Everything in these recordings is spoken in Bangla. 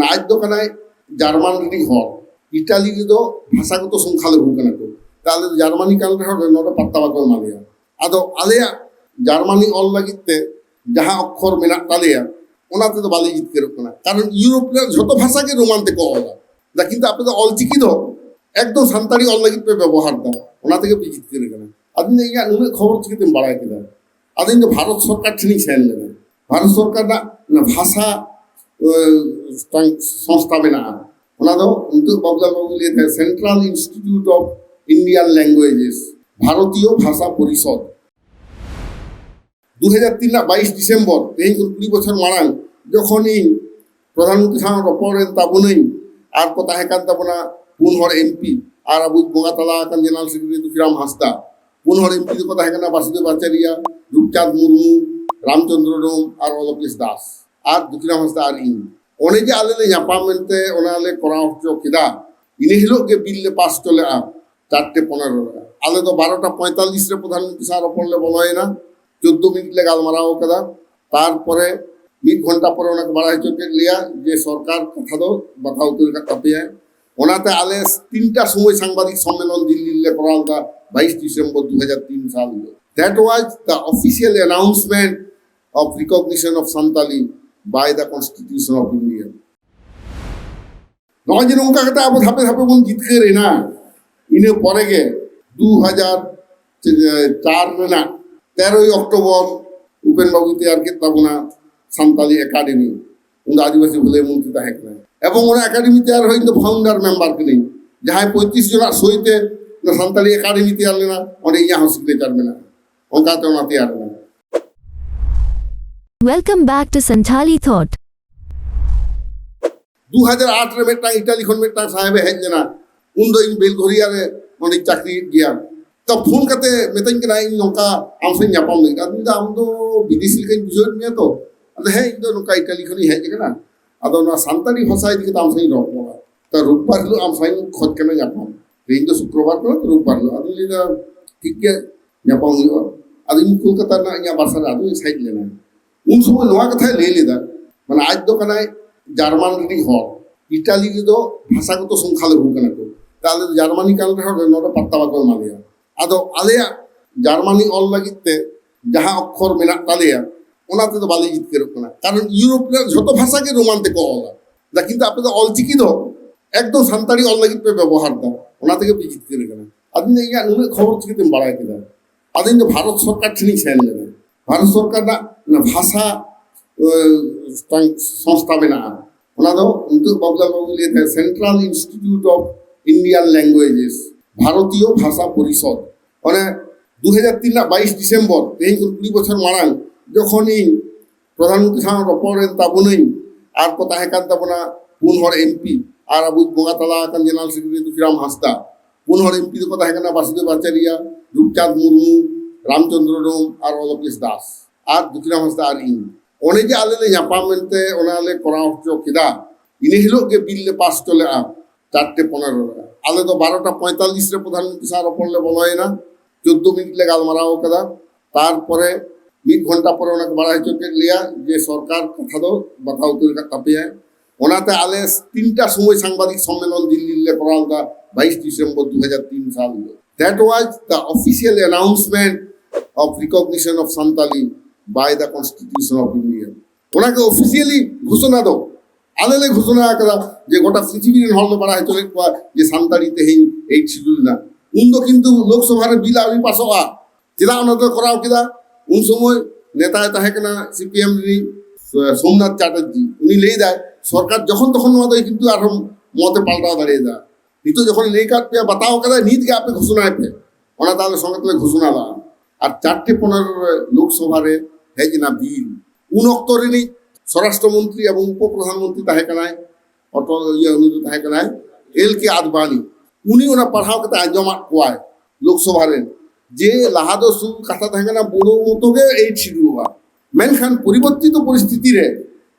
ᱢᱟᱱᱮ ᱟᱡ ᱫᱚ ᱠᱟᱱᱟᱭ ᱡᱟᱨᱢᱟᱱ ᱨᱤᱱᱤᱡ ᱦᱚᱲ, ᱤᱴᱟᱞᱤ ᱨᱮᱫᱚ ᱵᱷᱟষᱟᱜᱚᱛᱚ ᱥᱚᱝখ্যালঘু ᱠᱟᱱᱟ ᱠᱚ, ᱟᱞᱮ ᱫᱚ ᱡᱟᱨᱢᱟᱱᱤ ᱠᱟᱱ ᱨᱮᱦᱚᱸ ᱱᱚᱰᱮ ᱯᱟᱛᱛᱟ ᱵᱟᱠᱚ ᱮᱢᱟ ᱞᱮᱭᱟ। ᱟᱫᱚ ᱟᱞᱮᱭᱟᱜ ᱡᱟᱨᱢᱟᱱᱤ ᱚᱞ ᱞᱟᱹᱜᱤᱫ ᱛᱮ ᱡᱟᱦᱟᱸ ᱚᱠᱠᱷᱚᱨ ᱢᱮᱱᱟᱜ ᱛᱟᱞᱮᱭᱟ ᱚᱱᱟ ᱛᱮᱫᱚ ᱵᱟᱞᱮ ᱡᱤᱛᱠᱟᱹᱨᱚᱜ ᱠᱟᱱᱟ, ᱠᱟᱨᱚᱱ ᱤউরোপ ᱨᱮ ᱡᱷᱚᱛᱚ ᱵᱷᱟষᱟ ᱜᱮ ᱨোমান ᱛᱮᱠᱚ ᱚᱞᱟ, কিন্তু আপনি তো অলচিকি ᱫᱚ একদম সান্তালি অল লাᱹᱜᱤᱫ পে ব্যবহার দা, ᱚᱱᱟ ᱛᱮᱜᱮ ᱯᱮ ᱡᱤᱛᱠᱟᱹᱨ ᱠᱟᱱᱟ। ᱟᱫᱚᱧ ᱫᱚ ᱤᱧᱟᱹᱜ ᱱᱩᱱᱟᱹᱜ ᱠᱷᱚᱵᱚᱨ ᱪᱤᱠᱟᱹᱛᱮᱢ ᱵᱟᱲᱟᱭ ᱠᱮᱫᱟ? ᱟᱫᱚᱧ ᱫᱚ ᱵᱷᱟᱨᱚᱛ ᱥᱚᱨᱠᱟর ᱴᱷᱮᱱᱤᱧ ᱥᱮᱱ ᱞᱮᱱᱟ। ᱵᱷᱟᱨᱚত ᱥᱚᱨᱠᱟর ᱨᱮᱱᱟᱜ ᱵᱷᱟষᱟ সংস্থা মেনাᱜᱼᱟ, ᱚᱱᱟ ᱫᱚ ᱱᱤᱛᱚᱜ বাবু লিয়ে থাকে central institute of Indian languages, ভারতীয় ভাষা পরিষদ। 2003 ᱨᱮᱱᱟᱜ 22 ᱰᱤᱥᱮᱢᱵᱚᱨ ᱛᱮᱦᱮᱧ ᱠᱷᱚᱱ 20 ᱵᱚᱪᱷᱚᱨ ᱢᱟᱲᱟᱝ ᱡᱚᱠᱷᱚᱱ ᱤᱧ ᱯᱨᱚᱫᱷᱟᱱᱢᱚᱱᱛᱨী ᱥᱟᱶ ᱨᱚᱯᱚᱲᱮᱱ ᱛᱟᱵᱚᱱᱟᱹᱧ ᱟᱨ ᱠᱚ ᱛᱟᱦᱮᱸ ᱠᱟᱱ ᱛᱟᱵᱚᱱᱟ 4 ᱦᱚᱲ এমপি আর আবু বঙ্গা তালা আকান জেনারেল সেক্রেটারি ফোরাম হাঁসদা, 4 হড় এমপি দᱚᱠᱚ ᱛᱟᱦᱮᱸ ᱠᱟᱱᱟ বাসুদেব আচারিয়া, রূপচাঁদ মুর্মু, রামচন্দ্র ডোম আর অলকেশ দাস আর দুখিরাম হাঁসদা আর ইᱧ। ᱚᱱᱮ ᱡᱮ ᱟᱞᱮ ᱞᱮ ᱧᱟᱯᱟᱢ ᱢᱮᱱᱛᱮ ᱚᱱᱟ ᱞᱮ ᱠᱚᱨᱟᱣ ᱦᱚᱪᱚ ᱠᱮᱫᱟ, ᱤᱱᱟᱹ ᱦᱤᱞᱳᱜ ᱜᱮ ᱵᱤᱞ ᱞᱮ ᱯᱟᱥ ᱦᱚᱪᱚ ᱞᱮᱜᱼᱟ 4:15 ᱨᱮ। ᱟᱞᱮ ᱫᱚ 12:45 ᱨᱮ ᱯᱨᱚধানমন্ত্রী ᱥᱟᱶ ᱨᱚᱯᱚᱲ ᱞᱮ ᱵᱚᱞᱚᱭᱮᱱᱟ, 14 মিনিট লে গালমারাও কাদা, তারপরে 1 ঘন্টা পরে ওনাকে বাড়াই হচো কেদ লিয়া যে সরকার কথা দো বাতাও উত্তর কাপিয়া। ওনাতে আলে 3টার সময় সাংবাদিক সম্মেলন দিল্লি করাল দা 22 ডিসেম্বর 2003 সাল। That was the official announcement of recognition of Santali by the constitution of India. নয় যে নৌকা কাটা আবু ধাপে ধাপে বন জিতকার রেনাগ, ইনে পরে গে 2004 রেনাগ 13ই অক্টোবর উপেন বাবু তৈয়ার কে তাবনা সান্তালি একাডেমি, উনি আদিবাসী ভুলে মন্ত্রী তাহেঁ কানা এবং ওনা একাডেমি তৈয়ার হইন তো ফাউন্ডার মেম্বার কে যাহাই 35 জনের সইতে সান্তালি একাডেমি তৈয়ার লেনা অনে ইয়া সিগনেচার মেনা অনকাতে ওনা তৈয়ার না। Welcome back to Santali Thought। 2008 রে মেটাং ইটালি খন মেটাং সাহেবে হেজ না, উন দো ইন বেলঘরিয়া রে অনে চাকরি গিয়া তো ফোন কাতে মেতাñ ᱠᱟᱱᱟ ᱤᱧ ᱱᱚᱝᱠᱟ ᱟᱢ ᱥᱟᱶ ᱧᱟᱯᱟᱢ ᱞᱟᱹᱜᱤᱫ। ᱟᱫᱚ ᱟᱢ ᱫᱚ ᱵᱤᱫᱮᱥᱤ ᱞᱮᱠᱟᱧ ᱵᱩᱡᱷᱟᱹᱣᱮᱫ ᱢᱮᱭᱟ ᱛᱚ, ᱟᱫᱚ ᱦᱮᱸ ᱤᱧ ᱫᱚ ᱱᱚᱝᱠᱟ ᱤᱴᱟᱞᱤ ᱠᱷᱚᱱᱤᱧ ᱦᱮᱡ ᱟᱠᱟᱱᱟ, ᱟᱫᱚ ᱱᱚᱣᱟ ᱥᱟᱱᱛᱟᱲᱤ ᱵᱷᱟষᱟ ᱤᱫᱤ ᱠᱟᱛᱮ ᱟᱢ ᱥᱟᱶ ᱨᱚᱯᱚᱲᱟ, ᱛᱚ ᱨᱳᱵবার ᱦᱤᱞᱳᱜ ᱟᱢ ᱥᱟᱶ ᱠᱷᱚᱡ ᱠᱟᱱᱟ ᱧᱟᱯᱟᱢ। ᱛᱮᱦᱮᱧ ᱫᱚ ᱥᱩᱠᱨᱚᱵᱟᱨ ᱠᱟᱱᱟ ᱛᱚ ᱨᱳᱵবার ᱦᱤᱞᱳᱜ ᱟᱫᱚ ᱞᱟᱹᱭᱫᱟ ᱴᱷᱤᱠ ᱜᱮᱭᱟ ᱧᱟᱯᱟᱢ ᱦᱩᱭᱩᱜᱼᱟ। ᱟᱫᱚ ᱤᱧ ᱠᱳᱞᱠᱟᱛᱟ ᱨᱮᱱᱟᱜ ᱤᱧᱟᱹᱜ ᱵᱟᱥᱟ ᱨᱮ ᱟᱫᱚᱧ ᱥᱟᱭᱤᱰ ᱞᱮᱱᱟ। ᱩᱱ সময় ᱱᱚᱣᱟ ᱠᱟᱛᱷᱟᱭ ᱞᱟᱹᱭ ᱞᱮᱫᱟ, ᱢᱟᱱᱮ ᱟᱡ ᱫᱚ ᱠᱟᱱᱟᱭ জার্মান রিনিজ হড়, ইটালি রেᱫᱚ ভাষাগত সংখ্যালঘু ᱠᱟᱱᱟ ᱠᱚ, ᱟᱞᱮ ᱫᱚ ᱡᱟᱨᱢᱟᱱᱤ ᱠᱟᱱ ᱨᱮᱦᱚᱸ ᱱᱚᱰᱮ ᱯᱟᱛᱛᱟ ᱵᱟᱠᱚ ᱮᱢᱟ ᱞᱮᱭᱟ। ᱟᱫᱚ ᱟᱞᱮᱭᱟᱜ জার্মানি অল লাᱹᱜᱤᱫ তে যাহা অক্ষর মেনাক তালেয়া ওনা তেদো বালে জিতকারোগ কানা, কারণ ইউরোপ রে ঝᱚᱛᱚ ভাষা গে রোমান তেকো অলা, কিন্তু আপনি তো অলচিকি দো একদম সান্তালি অল লাᱹগᱤᱫ পে ব্যবহার দা, ওনা থেকে পে জিতকার কানা। আদিন ইয়া নুনে খবর চিকিতেম বাড়াই কেদা? আদিন তো ভারত সরকার ঠিনিñ সেন লেনা। ভারত সরকার না ভাষা সংস্থা মেনাগᱼা, ᱚᱱᱟ ᱫᱚ ᱱᱤᱛᱚᱜ বাবু লিয়ে থাকে central institute of Indian languages, ভারতীয় ভাষা পরিষদ। মানে 2003 ᱨᱮᱱᱟᱜ 22 ডিসেম্বর তেহেᱧ ᱠᱷᱚᱱ 20 বছর ᱢᱟᱲᱟᱝ যখন ᱤᱧ প্রধানমন্ত্রী ᱥᱟᱶ ᱨᱚᱯᱚᱲᱮᱱ ᱛᱟᱵᱚᱱᱟᱹᱧ ᱟᱨ ᱠᱚ ᱛᱟᱦᱮᱸ ᱠᱟᱱ ᱛᱟᱵᱚᱱᱟ 4 ᱦᱚᱲ ᱮᱢᱯি আর আবু বঙ্গা তালা আকান জেনারেল সেক্রেটারি ফোরাম হাঁসদা, 4 হড় এমপি দᱚᱠᱚ ᱛᱟᱦᱮᱸ ᱠᱟᱱᱟ বাসুদেব আচারিয়া, রূপচাঁদ মুর্মু, রামচন্দ্র ডোম আর অলকেশ দাস আর দুখিরাম হাঁসদা আর ইᱧ। ᱚᱱᱮ ᱡᱮ ᱟᱞᱮ ᱞᱮ ᱧᱟᱯᱟᱢ ᱢᱮᱱᱛᱮ ᱚᱱᱟ ᱞᱮ ᱠᱚᱨᱟᱣ ᱦᱚᱪᱚ ᱠᱮᱫᱟ, ᱤᱱᱟᱹ ᱦᱤᱞᱳᱜ ᱜᱮ ᱵᱤᱞ ᱞᱮ ᱯᱟᱥ ᱦᱚᱪᱚ ᱞᱮᱜᱼᱟ 4:15 ᱨᱮ। ᱟᱞᱮ ᱫᱚ 12:45 রে প্রধানমন্ত্রী সাথে রপড় লে বলয়েনা, 14 মিনিট লে গালমারাও কাদা, তারপরে 1 ঘন্টা পরে ওনাকে বাড়াই হচো কেদ লিয়া যে সরকার কথা দো বাতাও উত্তর কাপিয়া। ওনাতে আলে 3টার সময় সাংবাদিক সম্মেলন দিল্লি লে করাল দা 22 ডিসেম্বর 2003 সাল। That was the official announcement of recognition of Santali by the constitution of India. ওনাকে অফিসিয়ালি ঘোষণা দো আলে লে ঘোষণা কাদা যে গোটা পৃথিবীর হল বাড়াই চলে যে সান্তালি তেহেñ 8 শিডিউল না। উন দো কিন্তু লোকসভার বিল আউরি পাসᱚᱜᱼᱟ, চেদা ওনা দো করাও কেদা? উন সময় নেতায় তাহেঁ কানা সিপিএম রিনিজ সোমনাথ চ্যাটার্জি, উনি লেই দেয় সরকার যখন তখন নোয়া দো কিন্তু আর মতে পাল্টাও দাঁড়িয়ে নিতো যখন লেই কাট পেয়া বাতাও কাদা নিত গে আপে ঘোষণায় পে ওনা তাহলে সঙ্গে তাহলে ঘোষণা দা। আর 4:15 লোকসভারে হেজ না বিল। উন অক্ত রিনিজ স্বরাষ্ট্রমন্ত্রী এবং উপপ্রধানমন্ত্রী তাহেঁ কানায় অটল উনি তো তাহেঁ কানায় এল.কে. আদবানি, উনি ওনা পাড়াও কাতে আঁজমাদ কোয়ায় লোকসভারে যে লাহা দো সু কথা তাহেঁ কানা বড়ো মতো গে 8 শিডিউলᱼᱟ। মেনখান পরিবর্তিত পরিস্থিতি রে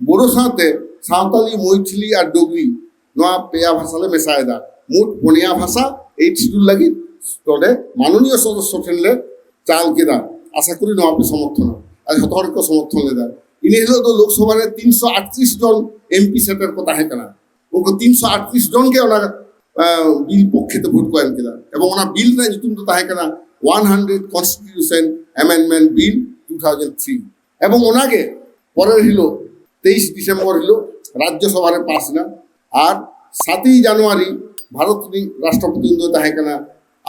বড়ো সাথে সাঁওতালি, মৈথিলি আর ডোগরি নোয়া পেয়া ভাষালে মেশায়দা। মোট 5 ভাষা 8 শিডিউল লাগি তবে মাননীয় সদস্য ঠেনলে চাল কেদা। আশা করি নোয়া পে সমর্থন আর যত হড় কো সমর্থন লেদা। इन हिलो तो लोकसभा रे 338 जन एमपी सेटर को ताहे कना उनको 338 जन के ओना बिल पक्षे तो भोट को एम केदा एवं ओना बिल रे जुतुम तो ताहे कना 100 कॉन्स्टिट्यूशन अमेंडमेंट बिल 2003 एवं ओना के পরের হিলো 23 ডিসেম্বর হিলো রাজ্যসভা রে পাস না আর 7 জানুয়ারি ভারত রাষ্ট্রপতি তাহে কানা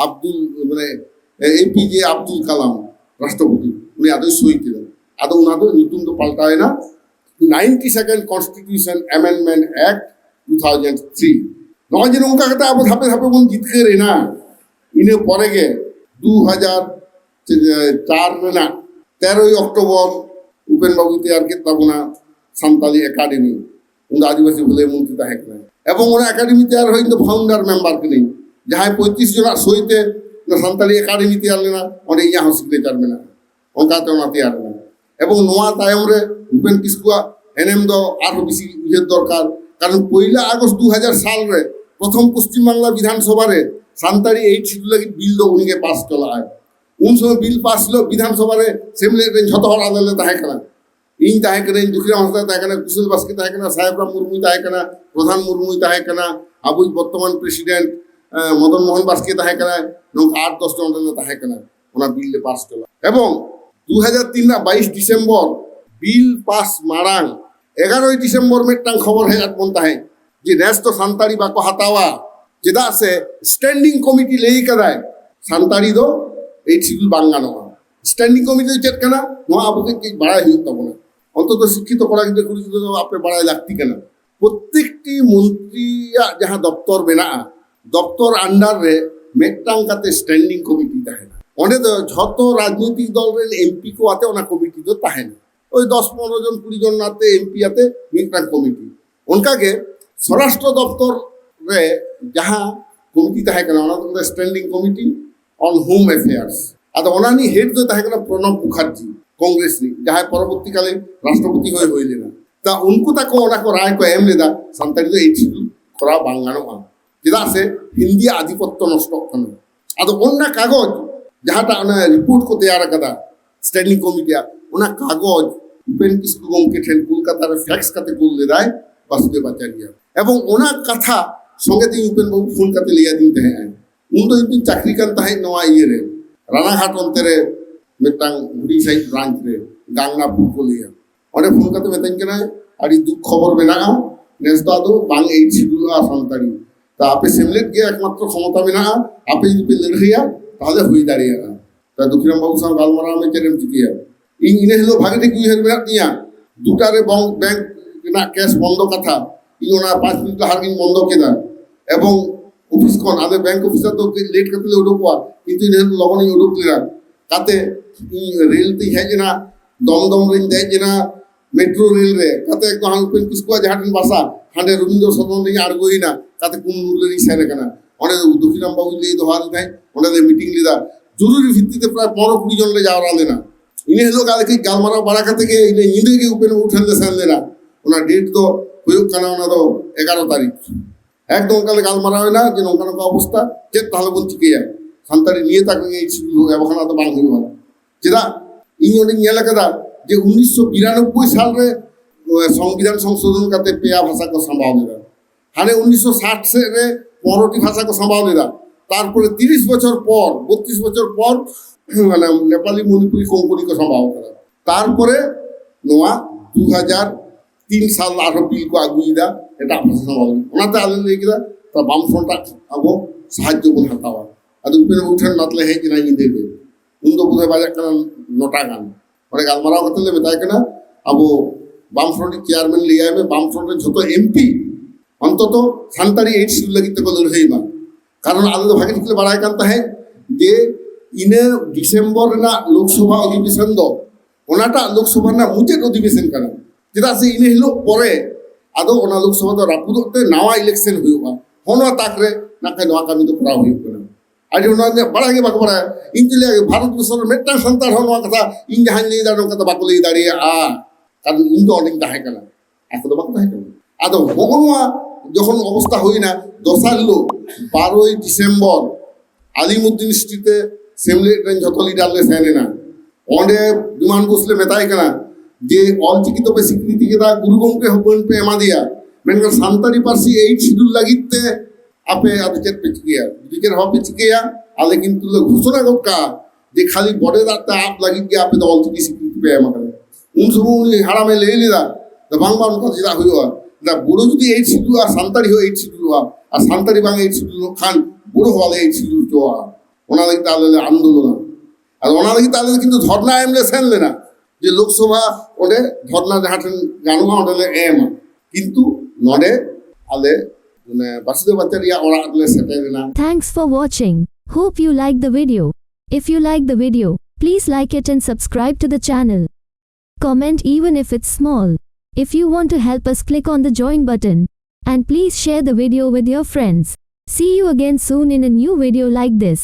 আব্দুল মানে এপিজে আব্দুল কালাম রাষ্ট্রপতি উনি আদৌ সই করেন আদৌ উনাদের নতুন তো পাল্টায় না 92nd কনস্টিটিউশন অ্যামেন্ডমেন্ট অ্যাক্ট 2003 নয় দিন উনকা কথা আবু ধাপে ধাপে কোন জিতকে রে না ইনে পরে গে 2004 রে না 13 অক্টোবর উপেন বাবু তৈয়ার কে তাবনা সান্তালি একাডেমি উনকা আদিবাসী ভুলে মন্ত্রী তাহে করেন এবং ওনা একাডেমি তৈয়ার হই তো ফাউন্ডার মেম্বার কে নেই যাহাই 35 জন সইতে সান্তালি একাডেমি তৈয়ার লেনা অনে ইয়া সিগনেচার মেনা অনকাতে ওনা তৈয়ার না এবং নোয়া তায়ম রে উপেন কিসকুয়া এনএম দ আরো বেশি উইজের দরকার কারণ 1 আগস্ট 2000 সাল রে প্রথম পশ্চিম বাংলা বিধানসভা রে সান্তালি 8 সিট লাগি বিল দ উনিকে পাস করা হয় उन समय बिल पास लो विधानसभा रे सेमले रे झतो हर आदले ताहे कना इन ताहे कने दुखिया हंसदा ताहे कना कुशल बास्के ताहे कना साहेबराम मुर्मू ताहे कना प्रधान मुर्मू ताहे कना आबु वर्तमान प्रेसिडेंट मदन मोहन बास्के ताहे कना नो 8-10 जन आदले ताहे कना ओना बिल ले पास कला एवं 2003 ना 22 डिसेम्बर बिल पास मारांग 11 डिसेम्बर मेटांग खबर है आत बनता है जे नेस तो सान्ताली बाको हतावा जेदा से स्टैंडिंग कमिटी लेई कदाय सान्ताली दो এই শিডিউল বাঙ্গানো স্ট্যান্ডিং কমিটি চেক কেনা নোয়া আবুকে কি বাড়াই হইত না অন্তত শিক্ষিত করা কিন্তু কুড়ি আপনি বাড়াই লাগতি কেনা প্রত্যেকটি মন্ত্রী যাহা দপ্তর বেনা দপ্তর আন্ডার রে মেটাঙ্কাতে স্ট্যান্ডিং কমিটি তাহে না অনে যত রাজনৈতিক দল রে এমপি কো আতে ওনা কমিটি তো তাহে না ওই 10-15 জন 20 জন আতে এমপি আতে মেটাং কমিটি উনকাকে স্বরাষ্ট্র দপ্তর রে যাহা কমিটি তাহে কেনা ওনা তো standing committee on home affairs আদা ওনানি হেড তো তাহে কেনা প্রণব মুখার্জি कांग्रेस नी जहाँ परवर्ती काले राष्ट्रपति होय होइले ना ता उनको ताको ओना को राय को एम लेदा संताली तो एची करा बांगानो आ जेदा से हिंदी आधिपत्य नष्ट करनो आदो ओन्ना कागज जहाँटा ओना रिपोर्ट को तैयार कदा स्टैंडिंग कमिटी ओना कागज उपेन किसको गमके ठेन कोलकाता रे फैक्स काते कोल लेदाय वासुदेव आचार्य एवं ओना कथा संगेते उपेन बाबू फोन काते लिया दिन तहे उन तो इनकी चाकरी कान तहे नवा इये रे रानाघाट अंते रे मेटांग हुडी साइड ब्रांच रे गांगनापुर को लिया और फोन काते मेताइन केना आड़ी दुख खबर मेना नेस दादो बांग एट शिड्यूल आ संताड़ी ता आपे सेमलेट के एकमात्र क्षमता मेना आपे यदि पे लड़िया ताहले हुई दाड़िया ता दुखिराम बाबू सा गालमारा में चेरेम चिकिया इन इने हलो भागे ठीक उइहर मेना तिया दुटा रे बैंक ना कैश बंद कथा इन ओना 5 मिनिट हारगिन बंद केदा एवं ऑफिस कोन आदे बैंक ऑफिसर तो लेट करते उडोकवा किंतु इने लगन उडोकलिरा काते रेल ती हेजना दमदम रे देजना मेट्रो रेल रे काते एक हां उपेन किसको जहाटिन भाषा हांडे रविंद्र सदन रे आड़गोइना काते कुन मुरले सेने कना ओने दुखिराम बाबू ले दोहार थाई ओने मीटिंग लिदा जरूरी ভিত্তিতে প্রায় 15-20 জন লে যাওয়া लेना इने हलो गाले की गालमारा बड़ा काते के इने निंदे के उपेन उठन दे सान लेना ओना डेट तो हुयुक काना ओना दो 11 तारीख একদম কালে গালমারা হয় না যে নৌকা নৌকা অবস্থা যে তাহলে বল চিকিয়া সান্তালি নিয়ে তাকে এই ছিল এখন তো বাং হইব না যেটা ইনি অনেক নিয়ে লেখা যে 1992 সালে সংবিধান সংশোধন करते पेया भाषा को संभाल दिया हाने 1960 से रे 15টি ভাষা को संभाल दिया তারপরে 30 বছর পর 32 বছর পর মানে নেপালি মণিপুরি কোঙ্কনি को संभाल करा তারপরে নোয়া 2003 সাল আর বিল को আগুইদা এটা ভাষা संभाल ওনাতে আলে লেগিদা তা বাম ফ্রন্টটা আবো সাহায্য বল হাতাওয়া ಅದು ಉಪ್ಪಿನ ಉಠನ್ ಮಾತ್ಲೆ ಹೇಗೆ ನಾನು ಇದ್ದೇವೆ ಮುಂದೆ ಬುಧ ಬಾಜಕನ ನೋಟಾಗಾನ ಒಳಗೆ ಅಲ್ಮರಾವ ಕತ್ತಲೆ ಮೆತಾಕನ ಅಬೋ ಬಾಮ್ ಫ್ರಂಟ್ ಚೇರ್ಮನ್ लिया है बाम फ्रंट যত এমপি অন্তত সান্তারি 8 সিট লাগিতে কল হইবা কারণ আলাদা ভাগে ঠিকলে বাড়ায় কান্তা है যে ইনে ডিসেম্বর না লোকসভা অধিবেশন দ ওনাটা লোকসভা না মুজে অধিবেশন কানা যেটা সে ইনে হলো পরে আদো ওনা লোকসভা তো রাপুদতে নাওয়া ইলেকশন হইবা হনো তাকরে না কে নোয়া কামি তো করা হইব না आज उन्होंने बड़ा के बात बड़ा इन जिले भारत वर्ष मेटा संतान होना कथा इन जहां ले दाड़ो कथा बाकुले दाड़ी आ कारण इन तो अडिंग ताहे कना এখন তো বাকু তাহে কনা আদো ভগনওয়া যখন অবস্থা হই না দশালো 12 ডিসেম্বর আলিমউদ্দিন স্ট্রিটে সেমলে ট্রেন যত লিডার লে সেনে না ওনে বিমান বসলে মেতাই কনা જે ઓલચિકી તોપે સ્વીકૃતિ કેતા ગુરુ ગોમકે હબન પે એમા દિયા મેનકન સાંતાળી પારસી 8 শিডিউল লাগিতে আপে আদে চেত পেচিকিয়া দিকের হবে চিকিয়া আলে কিন্তু ঘোষণা গকা যে খালি বড়ে দাতা আপ লাগি গিয়া আপে অলচিকি স্বীকৃতি পে এমা করে উন সময় উনি হারামে লেলিদা দা বাংবা উনকা জিদা হইয়া দা বুড়ো যদি 8 শিডিউল আর সান্তাড়ি হয় 8 শিডিউল আর সান্তাড়ি বাং 8 শিডিউল খান বুড়ো হলে 8 শিডিউল জোয়া ওনা লাগি তাহলে আন্দোলন আর ওনা লাগি তাহলে কিন্তু ধর্ণা এমলে সেনলে না যে লোকসভা ওনে ধর্ণা হাটেন গানুমা ওনে এম কিন্তু নডে আলে মানে বাসুদেব বাচ্চারিয়া ওরা আলে সেটাই না Thanks for watching. Hope you like the video. If you like the video, please like it and subscribe to the channel. Comment even if it's small. If you want to help us, click on the join button. And please share the video with your friends. See you again soon in a new video like this.